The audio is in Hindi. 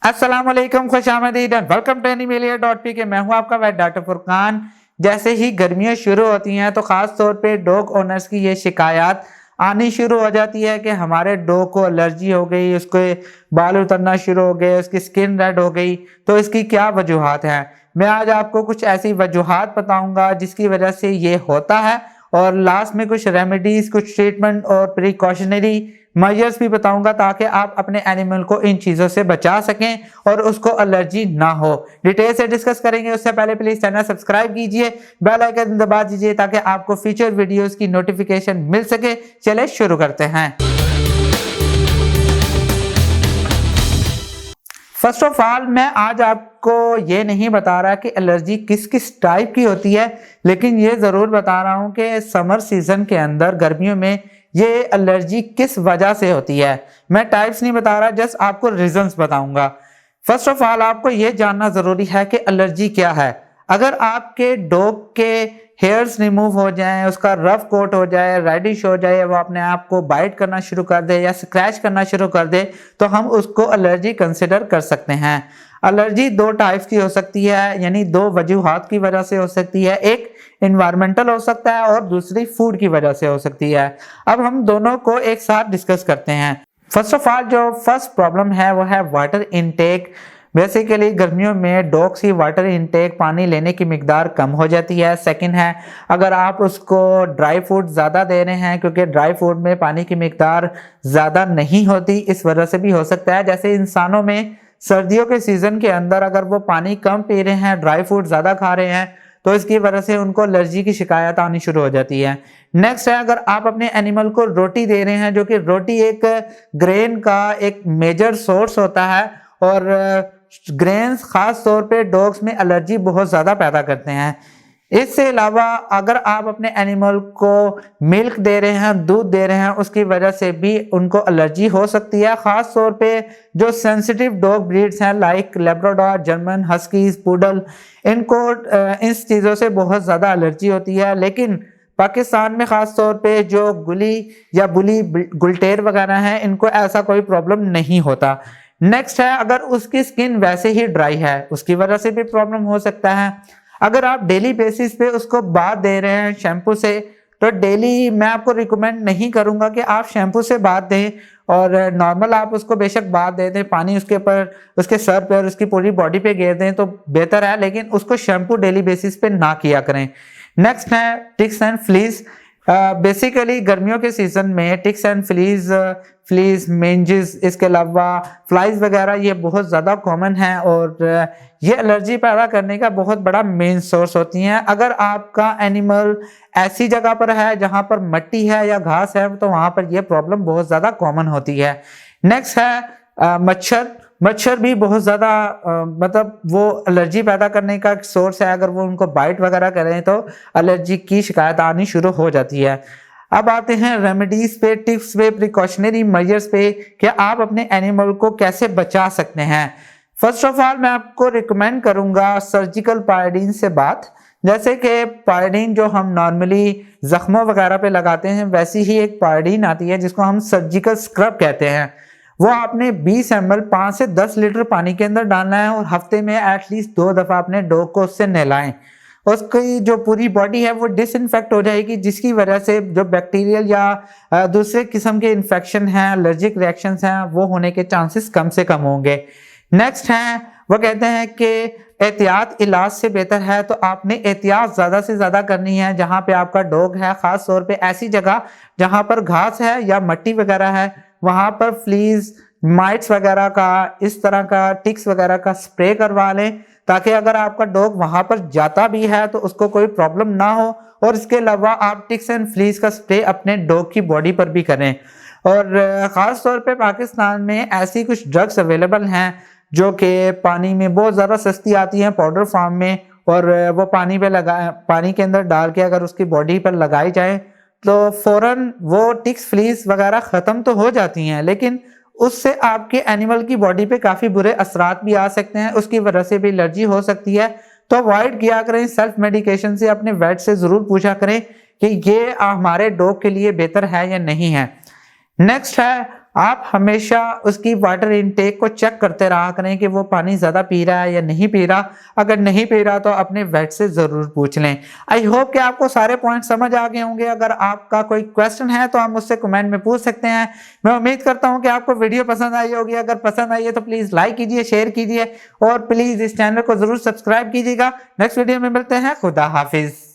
अस्सलामुअलैकुम, खुशामदीद एंड वेलकम टू animalia.pk। मैं हूं आपका वेट डॉक्टर फुरकान। जैसे ही गर्मियां शुरू होती हैं तो ख़ास तौर पे डॉग ओनर्स की ये शिकायत आनी शुरू हो जाती है कि हमारे डॉग को एलर्जी हो गई, उसके बाल उतरना शुरू हो गए, उसकी स्किन रेड हो गई। तो इसकी क्या वजूहात हैं? मैं आज आपको कुछ ऐसी वजूहात बताऊंगा जिसकी वजह से ये होता है, और लास्ट में कुछ रेमेडीज, कुछ ट्रीटमेंट और प्रिकॉशनरी मेजर्स भी बताऊंगा ताकि आप अपने एनिमल को इन चीज़ों से बचा सकें और उसको एलर्जी ना हो। डिटेल से डिस्कस करेंगे, उससे पहले प्लीज चैनल सब्सक्राइब कीजिए, बेल आइकन दबा दीजिए ताकि आपको फ्यूचर वीडियोस की नोटिफिकेशन मिल सके। चले शुरू करते हैं। फर्स्ट ऑफ ऑल, मैं आज आपको ये नहीं बता रहा कि एलर्जी किस किस टाइप की होती है, लेकिन ये ज़रूर बता रहा हूँ कि समर सीजन के अंदर, गर्मियों में, ये एलर्जी किस वजह से होती है। मैं टाइप्स नहीं बता रहा, जस्ट आपको रीजंस बताऊंगा। फर्स्ट ऑफ ऑल, आपको ये जानना ज़रूरी है कि एलर्जी क्या है। अगर आपके डॉग के हेयर्स रिमूव हो जाएं, उसका रफ कोट हो जाए, रेडिश हो जाए, वो अपने आप को बाइट करना शुरू कर दे या स्क्रैच करना शुरू कर दे, तो हम उसको एलर्जी कंसिडर कर सकते हैं। एलर्जी दो टाइप्स की हो सकती है, यानी दो वजूहात की वजह से हो सकती है। एक इन्वायरमेंटल हो सकता है और दूसरी फूड की वजह से हो सकती है। अब हम दोनों को एक साथ डिस्कस करते हैं। फर्स्ट ऑफ ऑल, जो फर्स्ट प्रॉब्लम है वो है वाटर इनटेक। बेसिकली गर्मियों में डॉग्स की वाटर इनटेक, पानी लेने की मिकदार कम हो जाती है। सेकंड है, अगर आप उसको ड्राई फूड ज़्यादा दे रहे हैं, क्योंकि ड्राई फूड में पानी की मिकदार ज़्यादा नहीं होती, इस वजह से भी हो सकता है। जैसे इंसानों में सर्दियों के सीज़न के अंदर अगर वो पानी कम पी रहे हैं, ड्राई फूड ज़्यादा खा रहे हैं, तो इसकी वजह से उनको एलर्जी की शिकायत आनी शुरू हो जाती है। नेक्स्ट है, अगर आप अपने एनिमल को रोटी दे रहे हैं, जो कि रोटी एक ग्रेन का एक मेजर सोर्स होता है, और ग्रेन्स खास तौर पे डॉग्स में एलर्जी बहुत ज़्यादा पैदा करते हैं। इससे अलावा अगर आप अपने एनिमल को मिल्क दे रहे हैं, दूध दे रहे हैं, उसकी वजह से भी उनको एलर्जी हो सकती है। ख़ास तौर पे जो सेंसिटिव डॉग ब्रीड्स हैं, like Labrador, German, huskies, poodle, इनको इस चीज़ों से बहुत ज़्यादा एलर्जी होती है। लेकिन पाकिस्तान में ख़ास तौर पे जो गुली या बुली गुलटेर वगैरह हैं, इनको ऐसा कोई प्रॉब्लम नहीं होता। नेक्स्ट है, अगर उसकी स्किन वैसे ही ड्राई है, उसकी वजह से भी प्रॉब्लम हो सकता है। अगर आप डेली बेसिस पे उसको बाथ दे रहे हैं शैम्पू से, तो डेली मैं आपको रिकमेंड नहीं करूंगा कि आप शैम्पू से बाथ दें, और नॉर्मल आप उसको बेशक बाथ दे दें, पानी उसके ऊपर, उसके सर पे और उसकी पूरी बॉडी पे गिर दें तो बेहतर है, लेकिन उसको शैम्पू डेली बेसिस पे ना किया करें। नेक्स्ट है टिक्स एंड फ्लीज। बेसिकली गर्मियों के सीजन में टिक्स एंड फ्लीज, मेंजेस, इसके अलावा फ्लाइज वगैरह ये बहुत ज़्यादा कॉमन है, और ये एलर्जी पैदा करने का बहुत बड़ा मेन सोर्स होती हैं। अगर आपका एनिमल ऐसी जगह पर है जहाँ पर मिट्टी है या घास है, तो वहाँ पर यह प्रॉब्लम बहुत ज़्यादा कॉमन होती है। नेक्स्ट है मच्छर भी बहुत ज़्यादा मतलब वो एलर्जी पैदा करने का एक सोर्स है। अगर वो उनको बाइट वगैरह करें तो एलर्जी की शिकायत आनी शुरू हो जाती है। अब आते हैं रेमेडीज पे, टिप्स पे, प्रिकॉशनरी मेजर्स पे कि आप अपने एनिमल को कैसे बचा सकते हैं। फर्स्ट ऑफ ऑल, मैं आपको रिकमेंड करूंगा सर्जिकल पायोडीन से बात। जैसे कि पायोडीन जो हम नॉर्मली जख्मों वगैरह पे लगाते हैं, वैसी ही एक पायोडीन आती है जिसको हम सर्जिकल स्क्रब कहते हैं। वो आपने 20 ml 5 से 10 लीटर पानी के अंदर डालना है, और हफ्ते में एटलीस्ट 2 दफ़ा अपने डॉग को उससे नहलाएं। उसकी जो पूरी बॉडी है वो डिसइंफेक्ट हो जाएगी, जिसकी वजह से जो बैक्टीरियल या दूसरे किस्म के इन्फेक्शन हैं, एलर्जिक रिएक्शंस हैं, वो होने के चांसेस कम से कम होंगे। नेक्स्ट है, वो कहते हैं कि एहतियात इलाज से बेहतर है, तो आपने एहतियात ज़्यादा से ज़्यादा करनी है। जहाँ पे आपका डॉग है, ख़ास तौर पे ऐसी जगह जहाँ पर घास है या मिट्टी वगैरह है, वहाँ पर फ्लीज, माइट्स वगैरह का, इस तरह का टिक्स वगैरह का स्प्रे करवा लें, ताकि अगर आपका डॉग वहाँ पर जाता भी है तो उसको कोई प्रॉब्लम ना हो। और इसके अलावा आप टिक्स एंड फ्लीज का स्प्रे अपने डॉग की बॉडी पर भी करें। और ख़ास तौर पे पाकिस्तान में ऐसी कुछ ड्रग्स अवेलेबल हैं जो कि पानी में बहुत ज़्यादा सस्ती आती हैं पाउडर फॉर्म में, और वो पानी के अंदर डाल के अगर उसकी बॉडी पर लगाई जाए तो फौरन वो टिक्स फ्लीज वगैरह ख़त्म तो हो जाती हैं, लेकिन उससे आपके एनिमल की बॉडी पे काफ़ी बुरे असरात भी आ सकते हैं, उसकी वजह से भी एलर्जी हो सकती है। तो अवॉइड किया करें सेल्फ मेडिकेशन से। अपने वेट से ज़रूर पूछा करें कि ये हमारे डॉग के लिए बेहतर है या नहीं है। नेक्स्ट है, आप हमेशा उसकी वाटर इनटेक को चेक करते रहा करें कि वो पानी ज़्यादा पी रहा है या नहीं पी रहा। अगर नहीं पी रहा तो अपने वेट से ज़रूर पूछ लें। आई होप कि आपको सारे पॉइंट समझ आ गए होंगे। अगर आपका कोई क्वेश्चन है तो आप मुझसे कमेंट में पूछ सकते हैं। मैं उम्मीद करता हूँ कि आपको वीडियो पसंद आई होगी। अगर पसंद आई है तो प्लीज़ लाइक कीजिए, शेयर कीजिए और प्लीज़ इस चैनल को ज़रूर सब्सक्राइब कीजिएगा। नेक्स्ट वीडियो में मिलते हैं। खुदा हाफिज़।